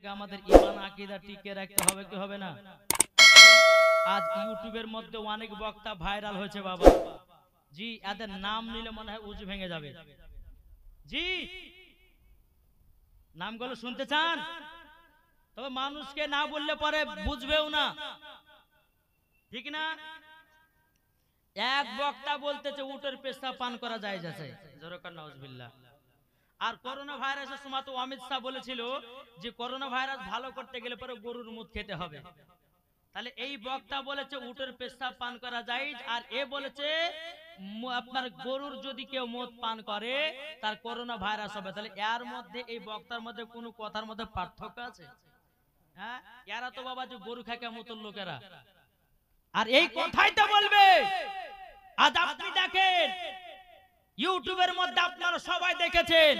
আগে আমাদের ঈমান আকীদা টিকে রাখতে হবে কি হবে না? আজ ইউটিউবের মধ্যে অনেক বক্তা ভাইরাল হয়েছে বাবা জি, এদের নাম নিলে মনে হয় উজু ভেঙে যাবে জি। নামগুলো শুনতে চান? তবে মানুষকে না বললে পরে বুঝবেও না, ঠিক না? এক বক্তা বলতেছে উটের পেশাব পান করা যায় যাচ্ছে, জোরকার নাউজুবিল্লাহ। আর করোনা ভাইরাসের সময় তো অমিত শাহ বলেছিল যে করোনা ভাইরাস ভালো করতে গেলে পরে গরুর মুত খেতে হবে। তাহলে এই বক্তা বলেছে উটের পেশাব পান করা যায়, আর এ বলেছে আপনার গরুর যদি কেউ মদ পান করে তার করোনা ভাইরাস হবে। তাহলে এর মধ্যে এই বক্তার মধ্যে কোনো কথার মধ্যে পার্থক্য আছে? হ্যাঁ, এরা তো বাবা যে গরু খাকে মতন লোকেরা, আর এই কথাই তো বলবে। আজ আপনি দেখেন ইউটিউবের মধ্যে আপনারা সবাই দেখেছেন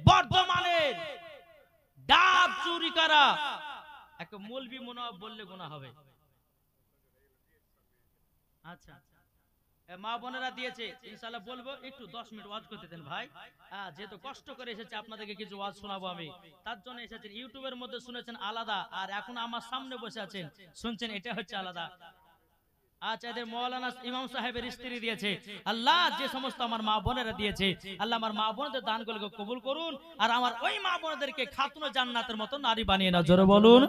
বর্তমানের ডাব চুরি করা একটা মৌলবি মনে বললে গুনাহ হবে। আচ্ছা, মা বোনেরা দিয়েছে ইনশাআল্লাহ বলবো, একটু 10 মিনিট ওয়াজ করতে দেন ভাই। যেহেতু কষ্ট করে এসেছে আপনাদেরকে কিছু ওয়াজ শোনাবো আমি, তার জন্য এসেছেন। ইউটিউবের মধ্যে শুনেছেন আলাদা, আর এখন আমার সামনে বসে আছেন শুনছেন এটা হচ্ছে আলাদা। আচ্ছা, এদের মাওলানা ইমাম সাহেবের স্ত্রী দিয়েছে। আল্লাহ যে সমস্ত আমার মা বোনেরা দিয়েছে, আল্লাহ আমার মা বোনদের দানগুলোকে কবুল করুন, আর আমার ওই মা বোনদেরকে খাতুন জান্নাতের মতো নারী বানিয়ে নাও, জোরে বলুন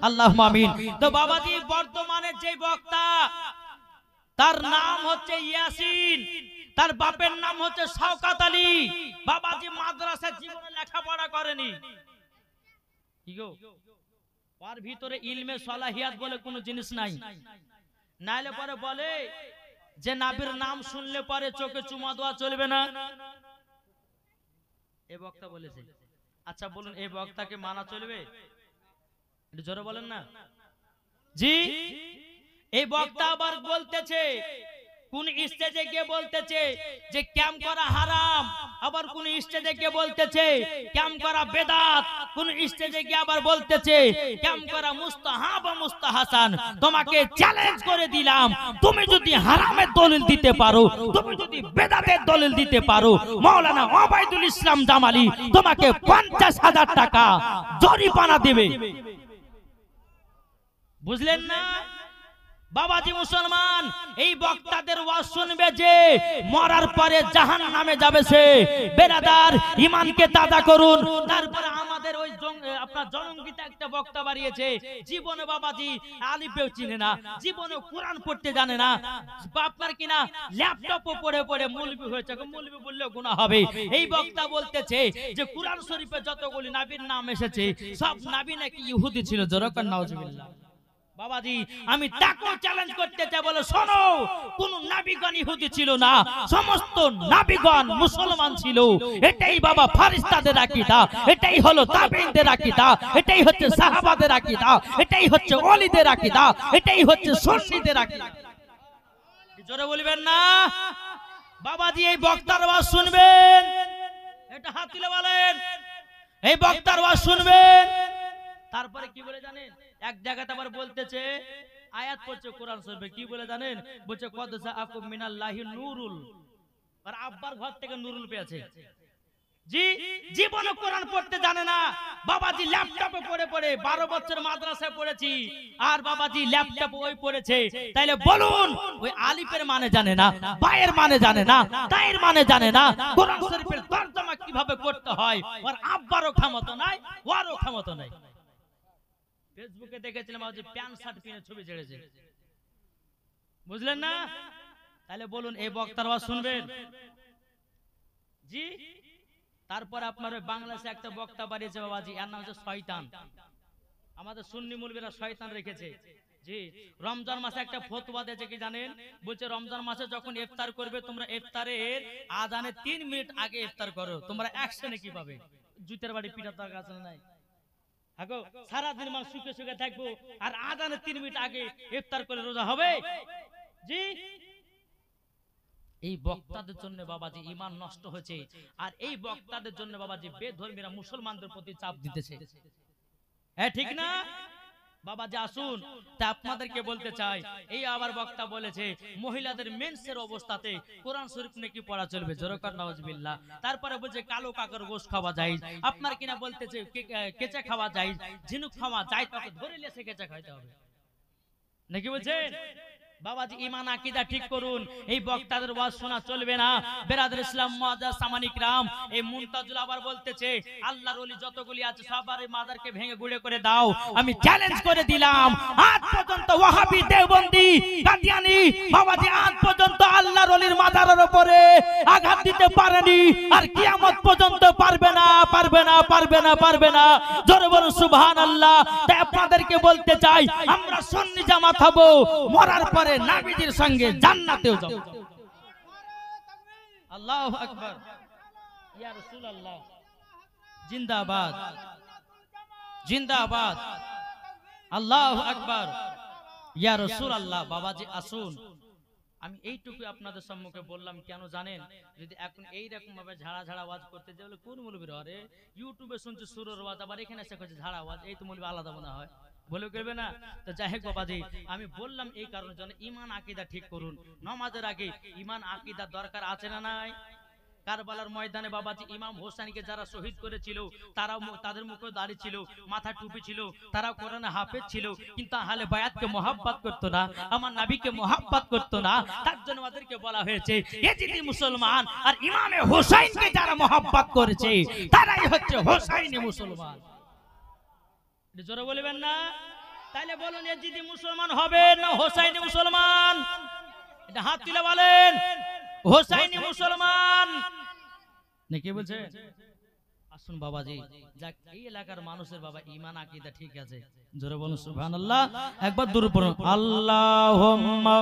আল্লাহুম্মা আমিন। তো বাবাজি বর্তমানে যে বক্তা তার নাম হচ্ছে ইয়াসিন, তার বাপের নাম হচ্ছে শওকত আলী। বাবাজি মাদ্রাসা জীবনে লেখাপড়া করেনি, কি গো ওর ভিতরে ইলমে সলাহিয়াত বলে কোনো জিনিস নাই। নাইলে পরে বলে যে নবীর নাম শুনলে পরে চোখে চুমা দেওয়া চলবে না, এই বক্তা বলেছে। আচ্ছা বলুন এই বক্তাকে মানা চলবে? একটু জোরে বলেন না জি। এই বক্তা আবার বলতেছে কোন স্টেজে গিয়ে বলতেছে যে ক্যাম্প করা হারাম, আবার কোন স্টেজে গিয়ে বলতেছে ক্যাম্প করা বেদাত, কোন স্টেজে গিয়ে আবার বলতেছে ক্যাম্প করা মুস্তাহাব ও মুস্তাহাসান। তোমাকে চ্যালেঞ্জ করে দিলাম, তুমি যদি হারামের দলিল দিতে পারো, তুমি যদি বেদাতের দলিল দিতে পারো, মাওলানা ওবায়দুল ইসলাম জামালি তোমাকে 50,000 টাকা জরিমানা দেবে। বুঝলেন না বাবাজি মুসলমান? এই বক্তাদের ওয়াজ শুনবে যে মরার পরে জাহান্নামে যাবে সে। বেরাদার ঈমানকে তাজা করুন। তারপরে আমাদের ওই আপনার জনঙ্গিতে একটা বক্তা বাড়িয়েছে, জীবনে বাবাজি আলিফেও চিনে না, জীবনে কোরআন পড়তে জানে না, আপনার কিনা ল্যাপটপও পড়ে পড়ে মৌলবি হয়েছে। মৌলবি বললেও গুনাহ হবে। এই বক্তা বলতেছে যে কোরআন শরীফে যতগুলি নবীর নাম এসেছে সব নবী নাকি ইহুদি ছিল, জোরকার নাউজুবিল্লাহ। বাবাজি আমি তাকেও চ্যালেঞ্জ করতে চাই, বলে শোনো কোন নবীগণ ইহুদি ছিল না, সমস্ত নবীগণ মুসলমান ছিল। এটাই বাবা ফেরেশতাদের আকীদা, এটাই হলো তাবেঈনদের আকীদা, এটাই হচ্ছে সাহাবাদের আকীদা, এটাই হচ্ছে ওলিদের আকীদা, এটাই হচ্ছে সুন্নিদের আকীদা। জোরে বলবেন না বাবাজি? এই বক্তার ওয়াজ শুনবেন, এটা হাত তুলে বলেন এই বক্তার ওয়াজ শুনবেন। তারপরে কি বলে জানেন? এক জায়গাতে আবার বলতেছে আয়াত পড়ছে কোরআন শরীফে, কি বলে জানেন? বলছে কদ জাআকুম মিনাল্লাহি নূরুল, আর আব্বার ঘর থেকে নূরুল পেয়েছে জি। জীবনে কোরআন পড়তে জানে না বাবাজি, ল্যাপটপে পড়ে পড়ে 12 বছর মাদ্রাসায় পড়েছি, আর বাবাজি ল্যাপটপ ওই পড়েছে। তাইলে বলুন ওই আলিফের মানে জানে না, বায়ের মানে জানে না, তায়ের মানে জানে না, কোরআন শরীফের তরজমা কিভাবে করতে হয় ওর আব্বারও ক্ষমতা নাই, ওরও ক্ষমতা নাই। ফেসবুকে দেখেছিলাম যে প্যান্ট শার্ট পরে ছবি ছেড়েছে, বুঝলেন না? তাহলে বলুন এই বক্তার ওয়াজ শুনবেন জি? তারপর আপনার ওই বাংলাদেশে একটা বক্তা বাড়িয়েছে বাবাজি, এর নাম হচ্ছে শয়তান। আমাদের সুন্নি মুলবিরা শয়তান রেখেছে জি। রমজান মাসে একটা ফতোয়া দিয়েছে, কি জানেন? বলছে রমজান মাসে যখন ইফতার করবে তোমরা ইফতারের আজানের 3 মিনিট আগে ইফতার করো, তোমরা অ্যাকশনে কি পাবে? জুতের বাড়ি পিটার দরকার আছে নাই? সারাদিন মানুষ সুখে সুখে থাকবো, আর আজানের 3 মিনিট আগে ইফতার করে রোজা হবে জি? এই বক্তাদের জন্য বাবাজি ঈমান নষ্ট হয়েছে, আর এই বক্তাদের জন্য বাবাজি বেধর্মীরা মুসলমানদের প্রতি চাপ দিতেছে, হ্যাঁ ঠিক না? বাবাজি আসুন, তা আপনাদেরকে বলতে চাই, এই আবার বক্তা বলেছে মহিলাদের মেন্সের অবস্থাতে কোরআন শরীফ নাকি পড়া চলবে, জোরকার নাউজুবিল্লাহ। তারপরে বলছে কালো কাকের গোশ খাওয়া যায়, আপনার কিনা বলতেছে কেঁচা খাওয়া যায়, ঝিনুক খাওয়া যায়, তাকে ধরে লেসে কেঁচা খাইতে হবে নাকি বলছেন? বাবাজি ইমান আকীদা ঠিক করুন, এই বক্তাদের ওয়াজ শোনা চলবে না। বেরাদার ইসলাম মুআজ্জাজ সামানিক রাম, এই মুনতাজুল আবার বলতেছে আল্লাহর ওলি যতগুলি আছে সবার মাদারকে ভেঙে গুঁড়ে করে দাও। আমি চ্যালেঞ্জ করে দিলাম, আজ পর্যন্ত ওয়াহাবি দেওবন্দি কাদিয়ানি বাবাজি আজ পর্যন্ত আল্লাহর ওলির মাদারের উপরে আঘাত দিতে পারেনি, আর কিয়ামত পর্যন্ত পারবে না, পারবে না, পারবে না, পারবে না। জোরে বলুন সুবহানাল্লাহ। তাই আপনাদেরকে বলতে চাই, আমরা সুন্নি জামাত হব, মরার পরে নবীজির সঙ্গে জান্নাতেও যাব। আল্লাহু আকবার, ইয়া রাসূলুল্লাহ জিন্দাবাদ, জিন্দাবাদ, আল্লাহু আকবার, ইয়া রাসূলুল্লাহ। বাবাজি আসুন, আমি এইটুকু আপনাদের সম্মুখে বললাম কেন জানেন? যদি এখন এইরকম ভাবে ঝাড়া ঝাড়া আওয়াজ করতে যাবে, কোন মুলবির আরে ইউটিউবে শুনছি সুরের আওয়াজ, আবার এখানে এসে করছে ঝাড়া আওয়াজ, এই তো মুলবি আলাদা মনে হয়, বলে করবে না? তো যাই হোক বাবাজি, আমি বললাম এই কারণে যেন ইমান আকীদা ঠিক করুন। নামাজের আগে ইমান আকীদা দরকার আছে না নাই? কারবালার ময়দানে বাবাজি ইমাম হোসেনকে যারা শহীদ করেছিল, তারাও তাদের মুখে দাড়ি ছিল, মাথা টুপি ছিল, তারাও কোরআনে হাফেজ ছিল, কিন্তু আহলে বায়াতকে মহব্বত করতো না, আমার নবীকে মহব্বত করতো না। তার জন্য ওদেরকে বলা হয়েছে ইজিদি মুসলমান। আর ইমামে হোসেনকে যারা মহব্বত করেছে তারাই হচ্ছে হোসাইনি মুসলমান। জোরে বলবেন না? তাইলে বলুন ইজিদি মুসলমান হবে না হোসাইনি মুসলমান? এটা হাত তুলে বলেন হোসাইনি মুসলমান নাকি বলছে? আসুন বাবাজি, যাক এই এলাকার মানুষের বাবা ঈমান আকীদা ঠিক আছে, জোরে বলুন সুবহানাল্লাহ। একবার দূরে পড়ুন আল্লাহুম্মা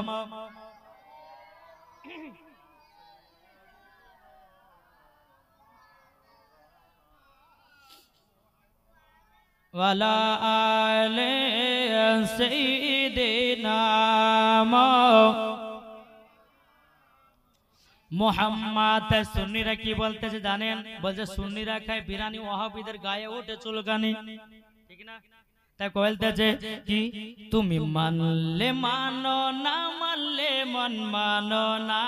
ওয়ালা আলে সাইয়্যিদিনা মুহাম্মদ। সুন্নিরা কি বলতেছে জানেন? বলছে সুন্নিরা খায় বিরিয়ানি, ওয়াহাবিদের গায়ে ওঠে চুলকানি, ঠিক না? তাই বলতেছে কি তুমি মানলে মানো, না মানলে মন মানো না।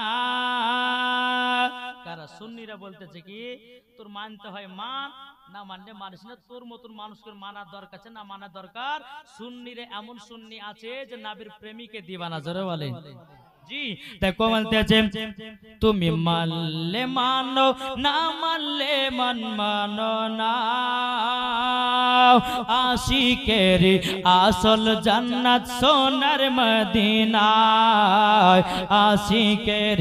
কারা? সুন্নিরা বলতেছে কি তোর মানতে হয় মান, না মানলে মানিস না। তোর মতন মানুষকে মানার দরকার আছে না, মানার দরকার। সুন্নিরে এমন সুন্নি আছে যে নবীর প্রেমিকে দিবানা, জোরে বলে জি। দেখো বলতেছে তুমি মানলে মানো, না মানলে মন মানো না। আশিকের আসল জান্নাত সোনার মদিনা, আশিকের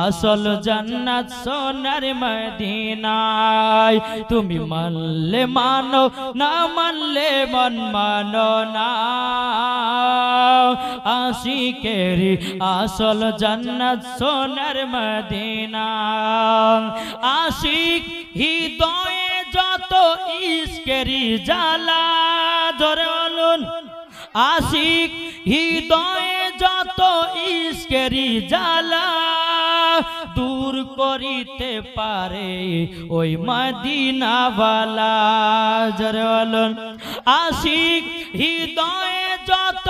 আসল জান্নাত সোনার মদিনা। তুমি মানলে মানো, না মানলে মন মানো না। আশিকের আসল জান্নাত সোনার মদিনা। আশিক হৃদয়ে যত ইশকেরি জ্বালা, ধরে বলুন আশিক হৃদয়ে যত ইশকেরি জ্বালা, দূর করিতে পারে ওই মদিনাওয়ালা, জোরে বলুন আশিক হৃদয়ে যত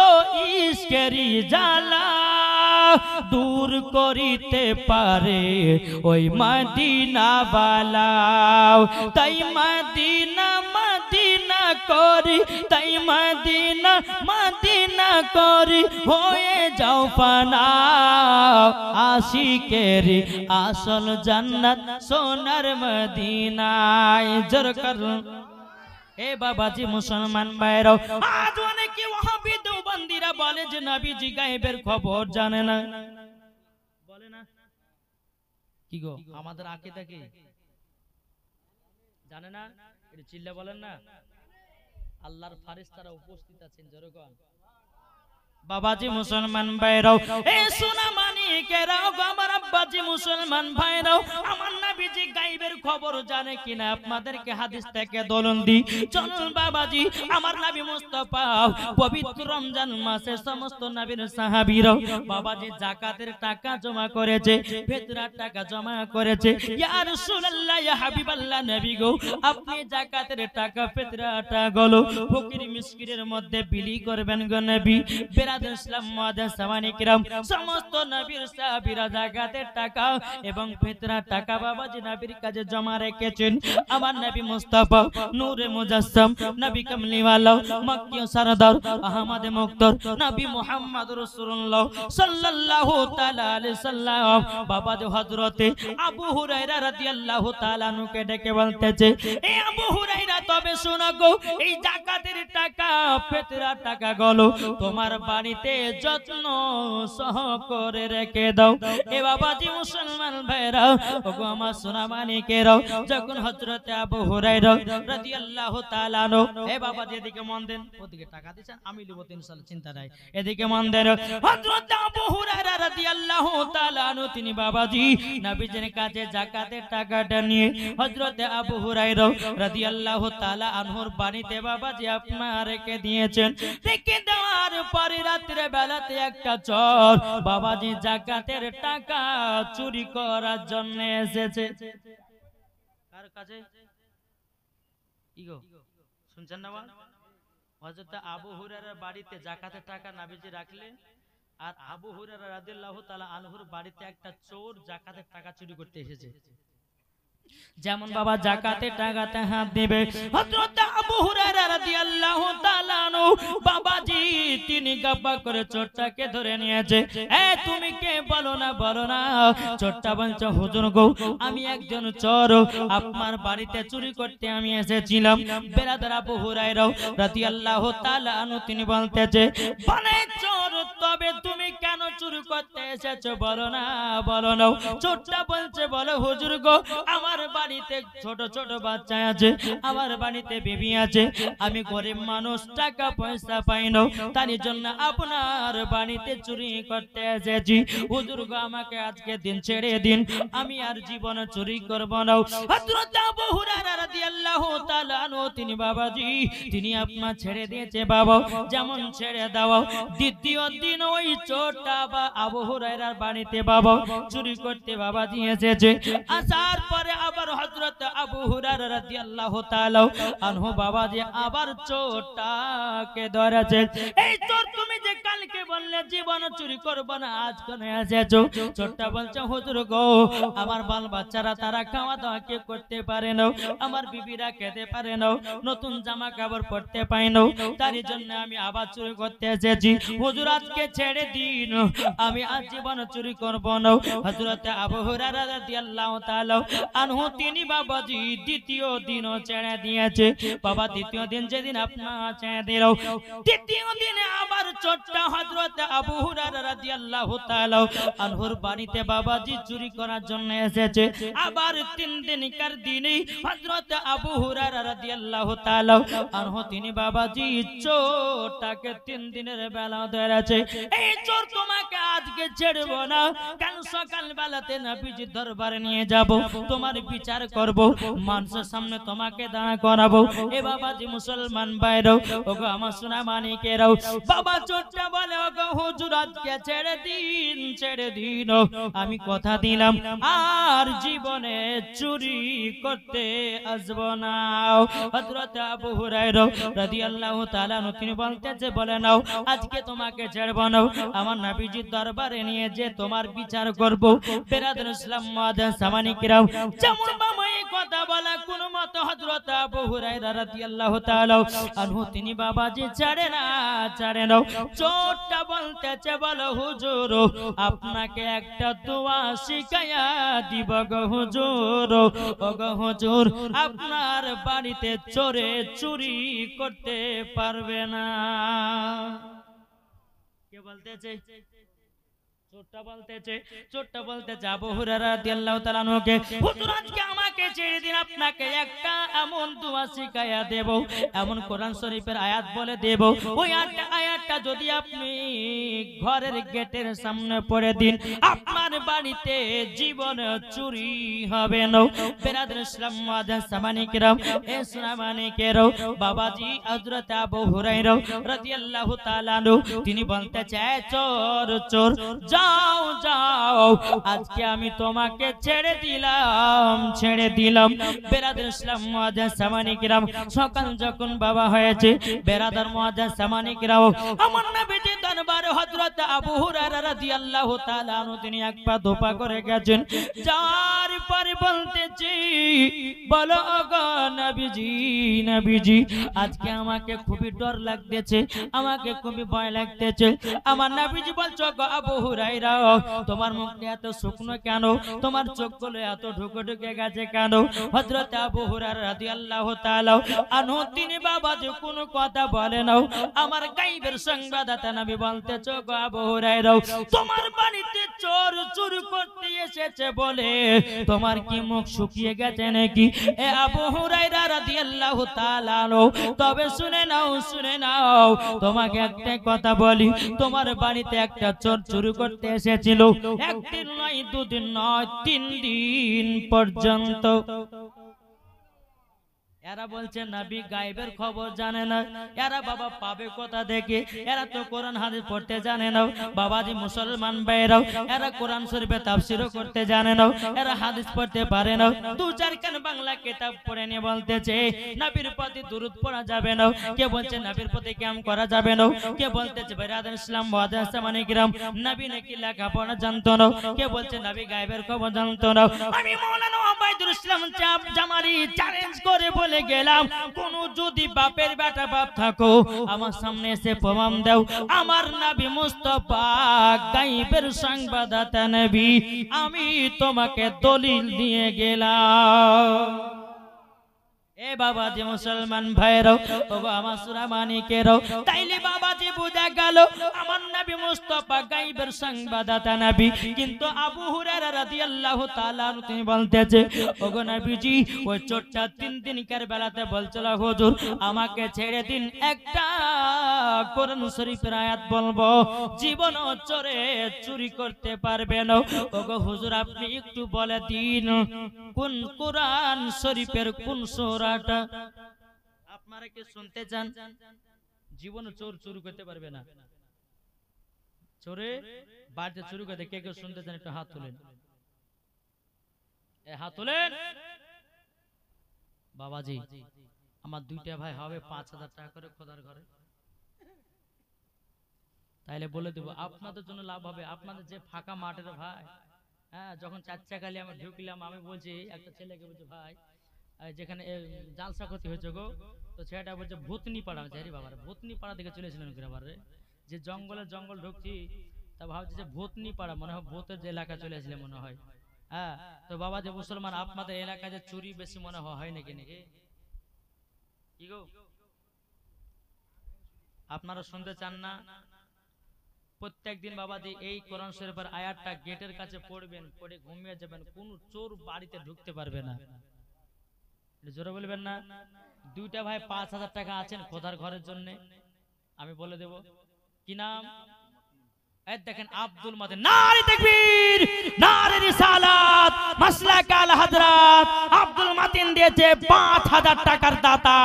ইশকেরি জ্বালা, দূর করিতে পারে ওই মদিনাওয়ালা। তাই মদিনা মদিনা করি, তাই মদিনা মদিনা করি হয়ে যাও ফানা। আশিকের আসল জান্নাত সোনার মদিনায়, জোরে করুন। এ বাবাজি মুসলমান ভাইরাও, আজ অনেকে ওয়াহাবি দেওবন্দিরা বলে যে নবীজি গায়েবের খবর জানে না, বলে না কি গো? আমাদের আকীদা কি জানে না? এটা চিল্লা বলেন না। আল্লাহর ফেরেশতারা উপস্থিত আছেন, জোরে কোন বাবাজি মুসলমান ভাইরাও, এই সোনা মানিকেরাও, আমার আব্বাজি মুসলমান ভাইরাও, আমার নবীজি গায়বের খবর জানে কিনা আপনাদেরকে হাদিস থেকে দলন দি। চলুন বাবাজি, আমার নবী মুস্তাফা পবিত্র রমজান মাসে সমস্ত নবীর সাহাবীরা বাবাজি যাকাতের টাকা জমা করেছে, ফিতরার টাকা জমা করেছে। ইয়া রাসূলুল্লাহ, ইয়া হাবিবাল্লাহ, নবী গো, আপনি যাকাতের টাকা ফিতরাটা গলো ফকির মিসকিনের মধ্যে বিলি করবেন গো নবী। বেরাদর ইসলাম মুআদ্দাস সামানি কিরাম, সমস্ত নবীর সাহাবীরা যাকাতের টাকা এবং ফিতরার টাকা বাবাজি নবীর কাছে জমা রেখেছেন। আমার নবী মুস্তাফা নূরে মুজাসসাম, নবী কামলিওয়ালা, মক্কি সরদার, আহমদ মুক্তার, নবী মুহাম্মদ রাসূলুল্লাহ সাল্লাল্লাহু তাআলা আলাইহি সাল্লাম বাবাজি হযরতে আবু হুরায়রা রাদিয়াল্লাহু তাআলা আনহুকে ডেকে বলতেছে, এ আবু হুরায়রা, তবে শোনো গো, এই যাকাতের টাকা ফিতরার টাকা গলো তোমার বাড়িতে যত্ন সহ করে রেখে দাও। এ বাবাজি মুসলমান ভাইরা, ওগো আমার সোনা মানিকেরাও, যখন হযরতে আবু হুরায়রা রাদিয়াল্লাহু তাআলা আনহু, এ বাবাজি এদিকে মন দেন, ওদিকে টাকা দিবেন, আমি লিব ইনশাআল্লাহ, চিন্তা নাই, এদিকে মন দেন। হযরতে আবু হুরায়রা রাদিয়াল্লাহু তাআলা আনহু তিনি বাবাজি নবীজির কাছে যাকাতের টাকাটা নিয়ে হযরতে আবু হুরায়রা রাদিয়াল্লাহু তাআলা আনহুর বাড়িতে বাবাজি আপনার রেখে দিয়েছেন। রেখে দেওয়ার পরে রাত্রে বেলাতে একটা চোর বাবাজি যাকাতের টাকা চুরি করার জন্য এসেছে। কার কাছে? ইগো শুনছেন না? হযরত আবু হুরায়রার বাড়িতে যাকাতের টাকা নবীজি রাখলেন, আর আবু হুরায়রা রাদিয়াল্লাহু তাআলা আনহুর বাড়িতে একটা চোর যাকাতের টাকা চুরি করতে এসেছে। যেমন বাবা যাকাতের টাকাতে হাত দিবে, হযরত আবু হুরায়রা রাদিয়াল্লাহু তাআলা আনহু বাবাজি তিনি গাব্বা করে চোরটাকে ধরে নিয়েছে। এ তুমি কে, বলো না, বলো না। চোরটা বলছে, হুজুর গো, আমি একজন চোর, আপনার বাড়িতে চুরি করতে আমি এসেছিলাম। বেরাদার আবু হুরায়রা রাদিয়াল্লাহু তাআলা আনহু তিনি বলতেছে, বলে চোর, তবে তুমি কেন চুরি করতে এসেছো, বলো না, বলো না। চোরটা বলছে, বলো হুজুর গো, আমার বাড়িতে ছোট ছোট বাচ্চা আছে, আমার বাড়িতে বেবি আছে, আমি গরিব মানুষ, টাকা পয়সা পাই না, তার জন্য আপনার বাড়িতে চুরি করতে এসেছি। হুজুর গো, আমাকে আজকে দিন ছেড়ে দিন, আমি আর জীবনে চুরি করব না। হযরত আবু হুরায়রা রাদিয়াল্লাহু তাআলা আনহু তিনি বাবাজি তিনি আপনার ছেড়ে দিয়েছে। বাবা যেমন ছেড়ে দাও, দ্বিতীয় দিন ওই চোরটা বা আবু হুরায়রার বাড়িতে বাবা চুরি করতে বাবাজি এসেছে। আসার পরে আবার হযরত আবু হুরায়রা রাদিয়াল্লাহু তাআলা আনহু বাবাজি আবার চোরটাকে ধরেছে। এই চোর, তুমি যে কালকে বললে জীবন চুরি করব না, আজ কেন এসেছো? চোরটা বলছে, হুজুর গো, আমার বাল বাচ্চারা তারা খাওয়া দাওয়া কে করতে পারে না, আমার বিবিরা খেতে পারে না, নতুন জামা কাপড় পরতে পায় না, তার জন্য আমি আবার চুরি করতে এসেছি। হুজুর আজকে ছেড়ে দিন, আমি আজ জীবন চুরি করব না। হযরত আবু হুরায়রা রাদিয়াল্লাহু তাআলা আনহু তিনি বাবাজি দ্বিতীয় দিনও ছেড়ে দিয়েছে। বাবা দ্বিতীয় দিন যেদিন আপনার ছেড়ে দিল, তৃতীয় দিনে আবার চোরটা হযরত আবু হুরায়রা রাদিয়াল্লাহু তাআলা আনহুর বাড়িতে বাবাজি চুরি করার জন্য এসেছে। আবার 3 দিনকার দিনে হযরত আবু হুরায়রা রাদিয়াল্লাহু তাআলা আনহু তিনি বাবাজি চোরটাকে 3 দিনের বেলা ধরেছে। এই চোর, তোমাকে আজকে ছেড়ব না, কাল সকাল বেলাতে নবীজির দরবারে নিয়ে যাব, তোমার বিচার করব, মানুষের সামনে তোমাকে দাঁড়া করাবো। এ বাবাজি মুসলমান ভাইরা, ওগো আমার সোনা মানিকেরাও, বাবা চোরটা বলে, ওগো হুজুর আজকে ছেড়ে দিন, ছেড়ে দিন, আমি কথা দিলাম আর জীবনে চুরি করতে আসব না। হযরত আবু হুরায়রা রাদিয়াল্লাহু তাআলা তিনি বলতেছে, বলে নাও, আজকে তোমাকে ছেড়ব না, আমার নবীজির দরবারে নিয়ে যে তোমার বিচার করব। বেরাদর ইসলাম মুআদ্দাস সামানি কিরাম, যেমন বাবা এই কথা বলা কোন মত হযরত আবু হুরায়রা রাদিয়াল্লাহু তাআলা আনহু তিনি বাবাজি ছাড়ে না, ছাড়ে না। চোরটা বলতেছে, বলো হুজুর, আপনাকে একটা দোয়া শিখায়া দিব গো হুজুর। ও গো হুজুর, আপনার বাড়িতে চোরে চুরি করতে পারবে না। কে বলতেছে? চোরটা বলতেছে আবু হুরায়রা রাদিয়াল্লাহু তাআলা আনহুকে, হুজুর আজকে আমাকে ছেড়ে দিন, আপনাকে একটা এমন দোয়া শিখায়া দেব, এমন কোরআন শরীফের আয়াত বলে দেব, ওই আয়াতটা যদি আপনি ঘরের গেটের সামনে পড়ে দিন, আপনার বাড়িতে জীবন চুরি হবে না। বেরাদর ইসলাম মুআজ্জাজ সামানি কিরাম, এ সুনামানি কেরো বাবাজি হযরত আবু হুরায়রা রাদিয়াল্লাহু তাআলা আনহু তিনি বলতে চায়, চোর চোর যাও যাও, আজকে আমি তোমাকে ছেড়ে দিলাম। বেরাদর ইসলাম মুআজ্জাজ সামানি কিরাম, সকাল যখন বাবা হয়েছে বেরাদর মুআজ্জাজ সামানি কিরাম, আমার নবীজি দরবারে হযরত আবু হুরায়রা রাদিয়াল্লাহু তাআলা আনহু তিনি এক পা দোপা করে গেছেন, যার পরে বলতেছি, বলো গো নবীজি আজকে আমাকে খুবই ডর লাগতেছে, আমাকে খুবই ভয় লাগতেছে। আমার নবীজি বলছো গো আবু হুরায়রা, তোমার মুখটা এত শুকনো কেন, তোমার চোখগুলো এত ঢুকে গেছে কেন? হযরত আবু হুরায়রা রাদিয়াল্লাহু তাআলা আনহু তিনি বাবাজি কোনো কথা বলে না। আমার গায়বের সংবাদদাতা নবী বলতেছো গো আবু হুরায়রা, তোমার বাড়িতে চোর চুরি করতে এসেছে বলে তোমার কি মুখ শুকিয়ে গেছে নাকি? এ আবু হুরায়রা রাদিয়াল্লাহু তাআলা আনহু, তবে শুনে নাও তোমাকে একটা কথা বলি, তোমার বাড়িতে একটা চোর চুরি করতে এসেছিল, একদিন নয়, দুদিন নয়, 3 দিন পর্যন্ত। এরা বলছে নবী গায়েবের খবর জানে না, এরা বাবা পাবে কোথা থেকে? এরা তো কোরআন হাদিস পড়তে জানে না। বাবাজি মুসলমান ভাইরাও, এরা কোরআন শরীফে তাফসীরও করতে জানে না, এরা হাদিস পড়তে পারে না। 2-4 খান বাংলা কিতাব পড়ে নিয়ে বলতেছে নবীর প্রতি দুরূদ পড়া যাবে না, কে বলছে নবীর প্রতি কিয়াম করা যাবে না, কে বলতেছে বেরাদার ইসলাম মুআজ্জাজ সামানি কিরাম নবী নাকি লেখাপড়া জানতো না, কে বলছে নবী গায়েবের খবর জানতো না। আমি মাওলানা ওবায়দুল ইসলাম জামালি চ্যালেঞ্জ করে বলে গেলাম, কোন যদি বাপের বেটা বাপ থাকো আমার সামনে এসে প্রমাণ দাও, আমার নবী মুস্তাফা গায়েবের সংবাদদাতা নবী, আমি তোমাকে দলিল দিয়ে গেলাম। এ বাবাজি মুসলমান ভাইরাও, ওগো আমার সুরামানিকেরও, তাইলে বাবাজি বুঝা গেল আমার নবী মুস্তাফা গায়েবের সংবাদদাতা নবী। কিন্তু আবু হুরায়রা রাদিয়াল্লাহু তাআলা তিনি বলতেছে, ওগো নবীজি ওই চোরটা 3 দিনকার বেলাতে বলছিল, হুজুর আমাকে ছেড়ে দিন, একটা কোরআন শরীফের আয়াত বলবো, জীবন চোরে চুরি করতে পারবে না। ওগো হুজুর আপনি একটু বলে দিন কোন কোরআন শরীফের কোন সূরা? আপনারা কি শুনতে চান? জীবনে চোর চুরি করতে পারবে না। চোরে বাড়িতে চুরি করতে কে কে শুনতে চান? একটু হাত তোলেন, হাত তোলেন। বাবাজি আমার 2টা ভাই হবে 5000 টাকা করে খোদার ঘরে, তাইলে বলে দেব আপনাদের জন্য লাভ হবে। আপনাদের যে ফাঁকা মাঠের ভাই, হ্যাঁ যখন 4 চাকালি আমি ঢুকলাম, আমি বলছি একটা ছেলেকে, বলছি ভাই যেখানে জালসা ক্ষতি হয়েছে গো, তো ছেলেটা বলছে ভূতনি পাড়া। আরে বাবা ভূতনি পাড়া দেখে চলেছিলেন বাবারে, যে জঙ্গল ঢুকছি, তা ভাবছি যে ভূতনি পাড়া মনে হয় ভূতের যে এলাকা চলে আসলে মনে হয়। হ্যাঁ তো বাবা যে মুসলমান আপনাদের এলাকায় যে চুরি বেশি মনে হয় নাকি নাকি কি গো? আপনারা শুনতে চান না? প্রত্যেকদিন বাবাজি এই কোরআন শরীফের আয়াতটা গেটের কাছে পড়বেন, পড়ে ঘুমিয়ে যাবেন, কোন চোর বাড়িতে ঢুকতে পারবে না। জোরে বলবেন না? 2টা ভাই 5000 টাকা আছেন খোদার ঘরের জন্য, আমি বলে দেব কি নাম? এই দেখেন আব্দুল মাতিন, নারে তাকবীর, নারে রিসালাত, মাসলাক আল হযরত আব্দুল মাতিন দিয়েছে 5000 টাকার দাতা।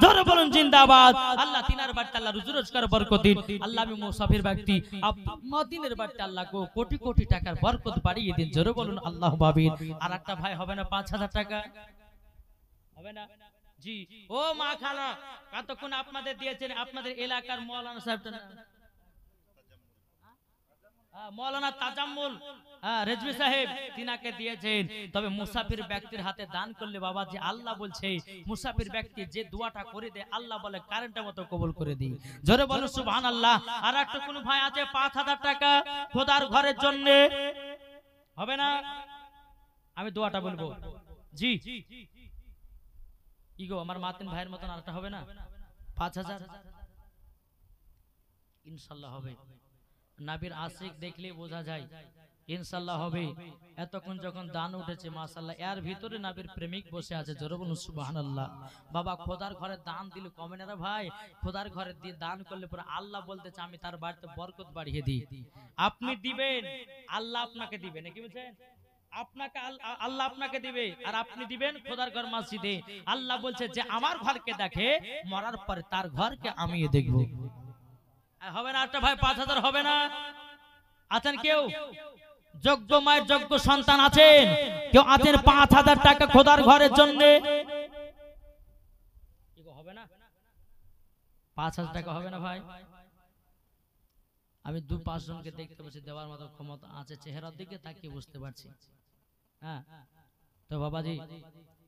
জোরে বলুন জিন্দাবাদ। আল্লাহ তিনার বাড়িতে আল্লাহ রুজি রোজগার বরকত দিন। আল্লাহ আমি মুসাফির ব্যক্তি আব্দুল মাতিনের বাড়িতে আল্লাহ কোটি কোটি টাকার বরকত বাড়িয়ে দিন। জোরে বলুন আল্লাহু আমিন। আর একটা ভাই হবে না 5000 টাকা? হবে না জি? ও মা খালা কতক্ষণ আপনাদের দিয়েছেন আপনাদের এলাকার মাওলানা সাহেবটা, মৌলানা তাজাম্মুল রেজভী সাহেব তিনাকে দিয়েছেন। তবে মুসাফির ব্যক্তির হাতে দান করলে বাবা যে আল্লাহ বলছে মুসাফির ব্যক্তি যে দোয়াটা করে দেয় আল্লাহ বলে কারেন্টের মতো কবুল করে দিই। জোরে বলো সুবহানাল্লাহ। আর একটা কোন ভাই আছে 5000 টাকা খোদার ঘরের জন্য? হবে না? আমি দোয়াটা বলবো জি। কি গো আমার মাতিন ভাইয়ের মতন আরেকটা হবে না? 5000 ইনশাআল্লাহ হবে। নবীর আশিক দেখলেই বোঝা যায় ইনশাআল্লাহ হবে। এতক্ষণ যখন দান উঠেছে মাশাআল্লাহ, এর ভিতরে নবীর প্রেমিক বসে আছে, জোরে বলুন সুবহানাল্লাহ। বাবা খোদার ঘরে দান দিলে কমে না রে ভাই, খোদার ঘরে দিয়ে দান করলে পরে আল্লাহ বলতেছে আমি তার বাড়িতে বরকত বাড়িয়ে দিই। আপনি দিবেন, আল্লাহ আপনাকে দিবে, নাকি বলছেন? আপনাকে আল্লাহ আপনাকে দিবে, আর আপনি দিবেন খোদার ঘর মসজিদে। আল্লাহ বলছে যে আমার ঘরকে দেখে, মরার পরে তার ঘরকে আমিও দেখব। হবে না একটা ভাই? 5000 হবে না? আছেন কেউ যোগ্য মায়ের যোগ্য সন্তান আছেন? কেউ আছেন 5000 টাকা খোদার ঘরের জন্য? হবে না? 5000 টাকা হবে না ভাই? আমি 2-5 জনকে দেখতে পাচ্ছি দেওয়ার মতো ক্ষমতা আছে, চেহারার দিকে তাকিয়ে বুঝতে পারছি। হ্যাঁ, তো বাবাজি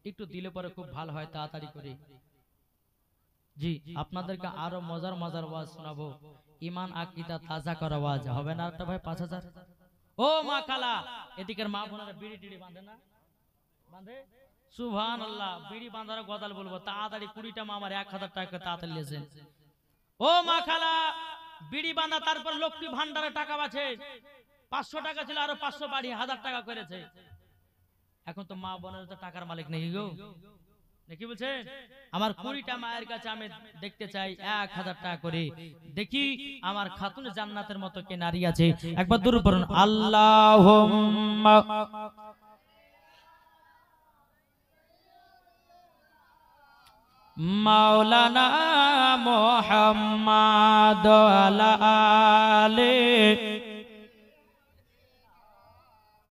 একটু দিলে পরে খুব ভালো হয়, তাড়াতাড়ি করে। জি, আপনাদেরকে আরো মজার মজার ওয়াজ শোনাবো, ঈমান আকীদা তাজা করা ওয়াজ। হবে না একটা ভাই? 5000। ও মা খালা, এদিকের মা বোনেরা বিড়ি টিড়ি বাঁধে না? বাঁধে? সুবহানাল্লাহ। বিড়ি বাঁধার গদাল বলবো, তাড়াতাড়ি 20টা মা আমার 1000 টাকা তাড়াতাড়ি লেছেন। ও মা খালা, বিড়ি বাঁধা, তারপর লক্ষ্মী ভান্ডারে টাকা বাঁচে। 500 টাকা ছিল, আরো 500 বাড়ি 1000 টাকা করেছে। এখন তো মা বোনের তো টাকার মালিক নেই গো, নাকি বলছেন? আমার 20টা মায়ের কাছে আমি দেখতে চাই 1000 টাকা করে। দেখি আমার খাতুন জান্নাতের মতো কে নারী আছে। একবার দূর পড়ুন, আল্লাহুম্মা মাওলানা মুহাম্মাদ ওয়া আলা আলিহি